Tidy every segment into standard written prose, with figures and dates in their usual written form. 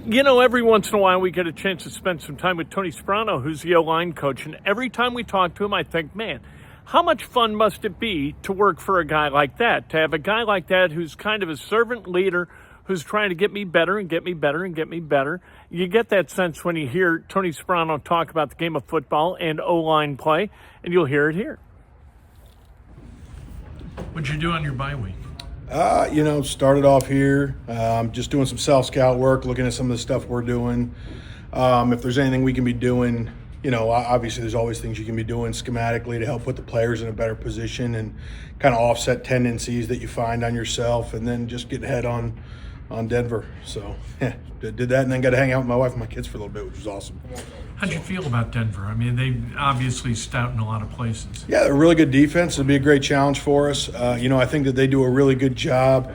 You know, every once in a while we get a chance to spend some time with Tony Sparano, who's the O-line coach, and every time we talk to him, I think, man, how much fun must it be to work for a guy like that, to have a guy like that who's kind of a servant leader, who's trying to get me better and get me better and get me better. You get that sense when you hear Tony Sparano talk about the game of football and O-line play, and you'll hear it here. What'd you do on your bye week? Started off here, just doing some self-scout work, looking at some of the stuff we're doing. If there's anything we can be doing, obviously there's always things you can be doing schematically to help put the players in a better position and kind of offset tendencies that you find on yourself, and then just get ahead on Denver. So, did that, and then got to hang out with my wife and my kids for a little bit, which was awesome. How'd you feel about Denver? I mean, they obviously stout in a lot of places. Yeah, they're a really good defense. It'll be a great challenge for us. I think that they do a really good job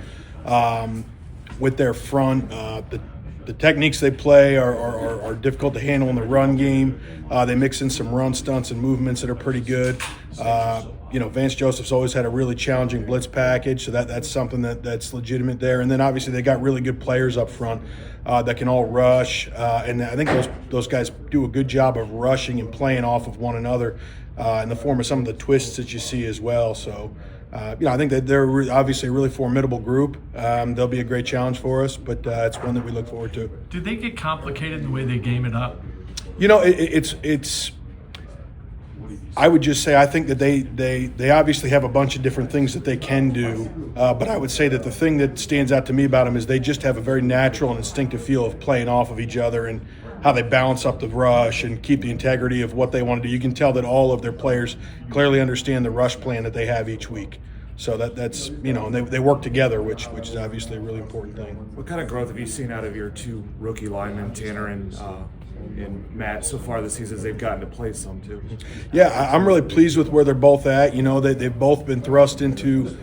with their front. The techniques they play are difficult to handle in the run game. They mix in some run stunts and movements that are pretty good. Vance Joseph's always had a really challenging blitz package, so that's something that's legitimate there. And then obviously they got really good players up front that can all rush, and I think those guys do a good job of rushing and playing off of one another in the form of some of the twists that you see as well. So, I think that they're obviously a really formidable group. They'll be a great challenge for us, but it's one that we look forward to. Did they get complicated the way they game it up? It's. I would just say I think that they obviously have a bunch of different things that they can do, but I would say that the thing that stands out to me about them is they just have a very natural and instinctive feel of playing off of each other and how they balance up the rush and keep the integrity of what they want to do. You can tell that all of their players clearly understand the rush plan that they have each week. So that's and they work together, which is obviously a really important thing. What kind of growth have you seen out of your two rookie linemen, Tanner and Matt, so far this season as they've gotten to play some too? Yeah, I'm really pleased with where they're both at. They've both been thrust into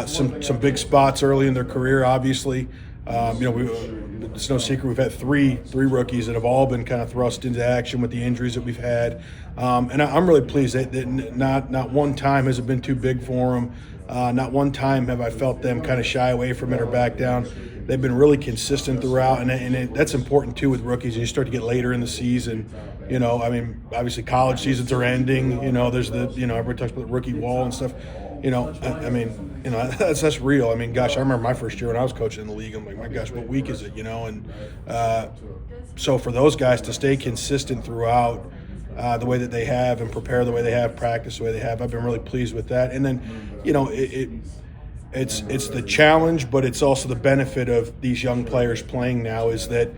some big spots early in their career, obviously. It's no secret we've had three rookies that have all been kind of thrust into action with the injuries that we've had. And I'm really pleased that not one time has it been too big for them. Not one time have I felt them kind of shy away from it or back down. They've been really consistent throughout, and that's important too with rookies. And you start to get later in the season. Obviously college seasons are ending. There's everybody talks about the rookie wall and stuff. That's real. I mean, gosh, I remember my first year when I was coaching in the league. I'm like, my gosh, what week is it? So for those guys to stay consistent throughout the way that they have and prepare the way they have, practice the way they have, I've been really pleased with that. And then, it's the challenge, but it's also the benefit of these young players playing now is that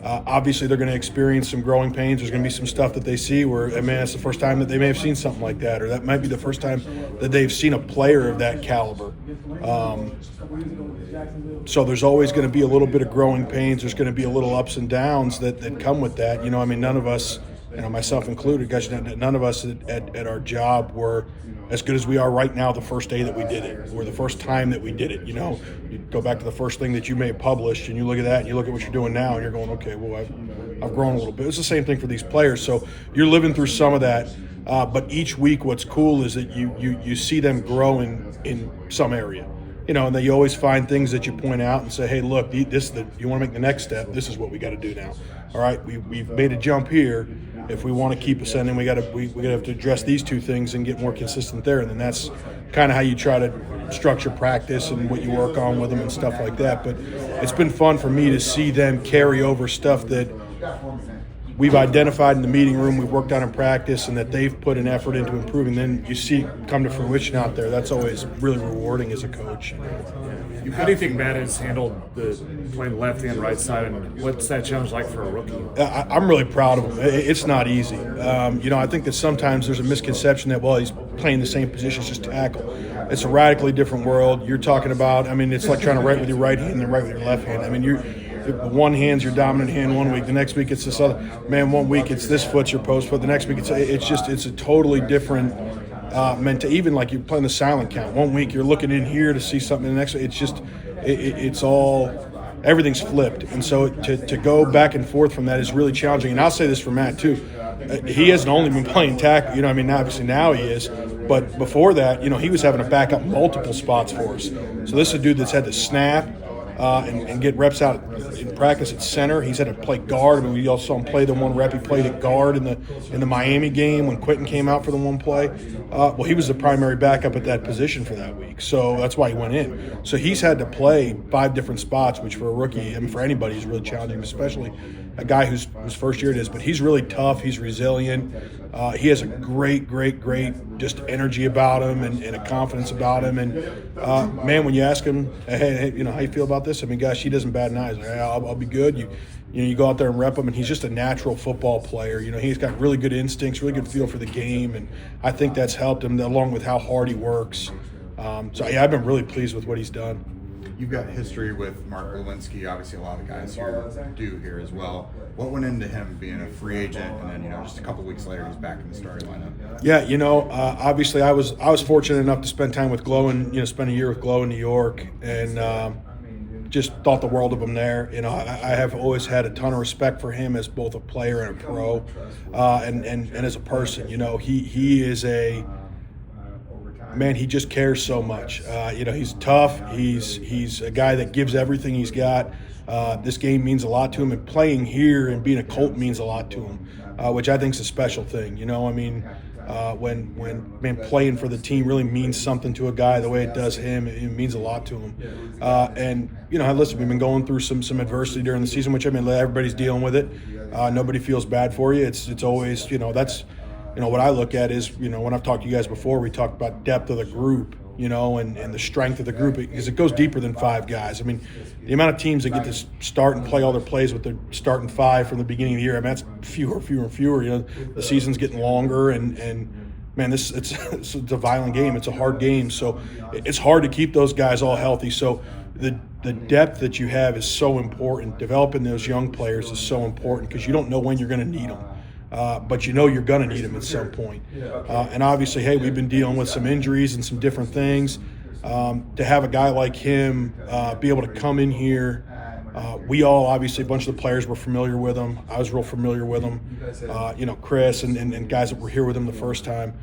obviously they're going to experience some growing pains. There's going to be some stuff that they see where, it's the first time that they may have seen something like that, or that might be the first time that they've seen a player of that caliber. So there's always going to be a little bit of growing pains. There's going to be a little ups and downs that come with that. None of us, myself included, gosh, none of us at our job were as good as we are right now the first day that we did it, or the first time that we did it. You go back to the first thing that you may have published, and you look at that, and you look at what you're doing now, and you're going, okay, well, I've grown a little bit. It's the same thing for these players. So you're living through some of that, but each week what's cool is that you see them growing in some area. And then you always find things that you point out and say, hey, look, you want to make the next step, this is what we got to do now. All right, we've made a jump here. If we want to keep ascending, we got to have to address these two things and get more consistent there. And then that's kind of how you try to structure practice and what you work on with them and stuff like that. But it's been fun for me to see them carry over stuff that we've identified in the meeting room, we've worked on in practice, and that they've put an effort into improving. Then you see it come to fruition out there. That's always really rewarding as a coach. How do you think Matt has handled playing left and right side, and what's that challenge like for a rookie? I'm really proud of him. It's not easy. I think that sometimes there's a misconception that, he's playing the same position as just tackle. It's a radically different world. You're talking about, it's like trying to write with your right hand and write with your left hand. One hand's your dominant hand one week, the next week it's this other. Man, one week it's this foot's your post foot, the next week it's a totally different even like you're playing the silent count. One week you're looking in here to see something, the next it's all everything's flipped. And so to go back and forth from that is really challenging. And I'll say this for Matt too. He hasn't only been playing tackle, obviously now he is, but before that, he was having to back up multiple spots for us. So this is a dude that's had to snap, and get reps out in practice at center. He's had to play guard. I mean, we also saw him play the one rep. He played at guard in the Miami game when Quentin came out for the one play. Well, he was the primary backup at that position for that week, so that's why he went in. So he's had to play 5 different spots, which for a rookie, I mean, for anybody, is really challenging, especially a guy whose first year it is. But he's really tough. He's resilient. He has a great just energy about him and a confidence about him. And man, when you ask him, hey, how you feel about this? I mean, gosh, he doesn't bat an eye. He's like, I'll be good. You go out there and rep him, and he's just a natural football player. He's got really good instincts, really good feel for the game, and I think that's helped him along with how hard he works. So yeah, I've been really pleased with what he's done. You've got history with Mark Glowinski, obviously a lot of guys here do here as well. What went into him being a free agent, and then just a couple weeks later he's back in the starting lineup? Yeah, obviously I was fortunate enough to spend time with Glow and spend a year with Glow in New York, and just thought the world of him there. I have always had a ton of respect for him as both a player and a pro, and as a person. He is a man. He just cares so much. He's tough. He's a guy that gives everything he's got. This game means a lot to him, and playing here and being a Colt means a lot to him, which I think is a special thing. When playing for the team really means something to a guy the way it does him, it means a lot to him. Listen, we've been going through some adversity during the season, which everybody's dealing with it. Nobody feels bad for you. It's always that's what I look at is when I've talked to you guys before, we talked about depth of the group. And the strength of the group, because it goes deeper than 5 guys. I mean, the amount of teams that get to start and play all their plays with their starting 5 from the beginning of the year, I mean, that's fewer and fewer. The season's getting longer, and man, it's a violent game. It's a hard game, so it's hard to keep those guys all healthy. So the depth that you have is so important. Developing those young players is so important because you don't know when you're going to need them. But you're going to need him at some point. And obviously, hey, we've been dealing with some injuries and some different things. To have a guy like him be able to come in here, we all, obviously, a bunch of the players were familiar with him. I was real familiar with him. Chris and guys that were here with him the first time.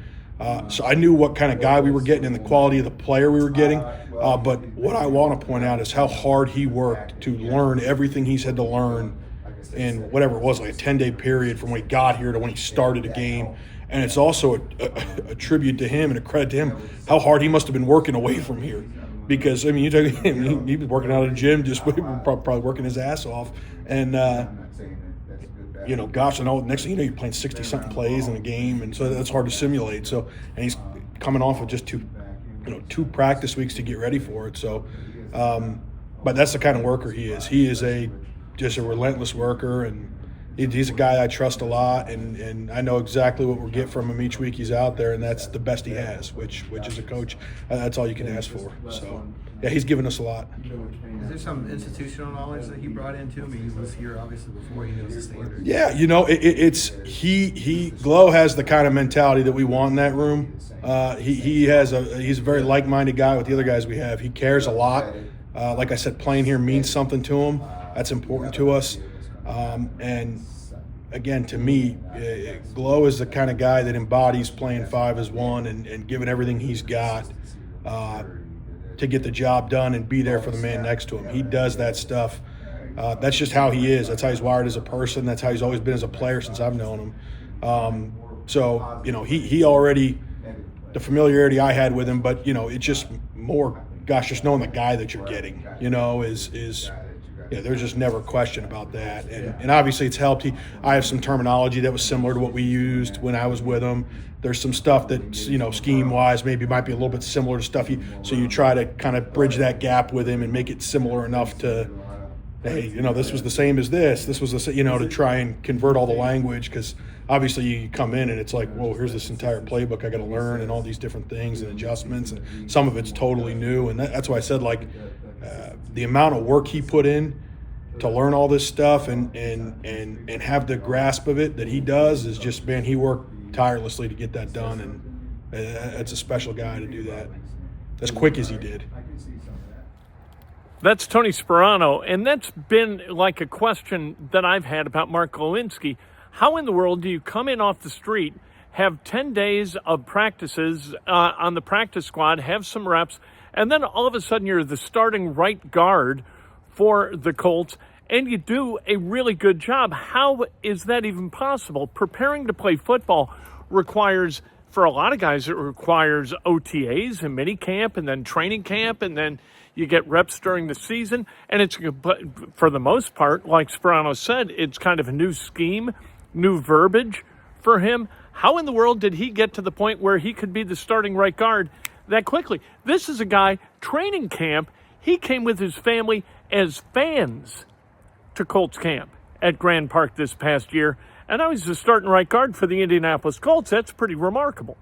So I knew what kind of guy we were getting and the quality of the player we were getting. But what I want to point out is how hard he worked to learn everything he's had to learn in whatever it was, like a 10-day period from when he got here to when he started a game. And it's also a tribute to him and a credit to him how hard he must have been working away from here. Because, I mean, you take him, he was working out at a gym, just probably working his ass off. And, gosh, next thing you know, you're playing 60-something plays in a game, and so that's hard to simulate. So, and he's coming off of just two practice weeks to get ready for it. So, but that's the kind of worker he is. He is just a relentless worker, and he's a guy I trust a lot, and I know exactly what we'll get from him each week he's out there, and that's the best he has, which is a coach. That's all you can ask for. So, yeah, he's given us a lot. Is there some institutional knowledge that he brought into him? He was here obviously before. He knows the standard. Yeah, Glow has the kind of mentality that we want in that room. He's a very like-minded guy with the other guys we have. He cares a lot. Like I said, playing here means something to him. That's important to us. And again, to me, Glow is the kind of guy that embodies playing 5 as 1 and giving everything he's got to get the job done and be there for the man next to him. He does that stuff. That's just how he is. That's how he's wired as a person. That's how he's always been as a player since I've known him. He already, the familiarity I had with him, but, it's just more, just knowing the guy that you're getting, is there's just never a question about that. And obviously it's helped. I have some terminology that was similar to what we used when I was with him. There's some stuff that, scheme-wise maybe might be a little bit similar to stuff. So you try to kind of bridge that gap with him and make it similar enough to, hey, this was the same as this. This was the, to try and convert all the language, because obviously you come in and it's like, whoa, here's this entire playbook I got to learn and all these different things and adjustments, and some of it's totally new. And that's why I said, the amount of work he put in to learn all this stuff and have the grasp of it that he does is just, man, he worked tirelessly to get that done, and it's a special guy to do that as quick as he did. That's Tony Sparano, and that's been like a question that I've had about Mark Glowinski. How in the world do you come in off the street, have 10 days of practices on the practice squad, have some reps, and then all of a sudden you're the starting right guard for the Colts, and you do a really good job. How is that even possible? Preparing to play football requires, for a lot of guys, it requires OTAs and mini camp and then training camp, and then you get reps during the season. And it's, for the most part, like Sparano said, it's kind of a new scheme, new verbiage for him. How in the world did he get to the point where he could be the starting right guard that quickly? This is a guy, training camp, he came with his family as fans to Colts camp at Grand Park this past year, and now he's the starting right guard for the Indianapolis Colts. That's pretty remarkable.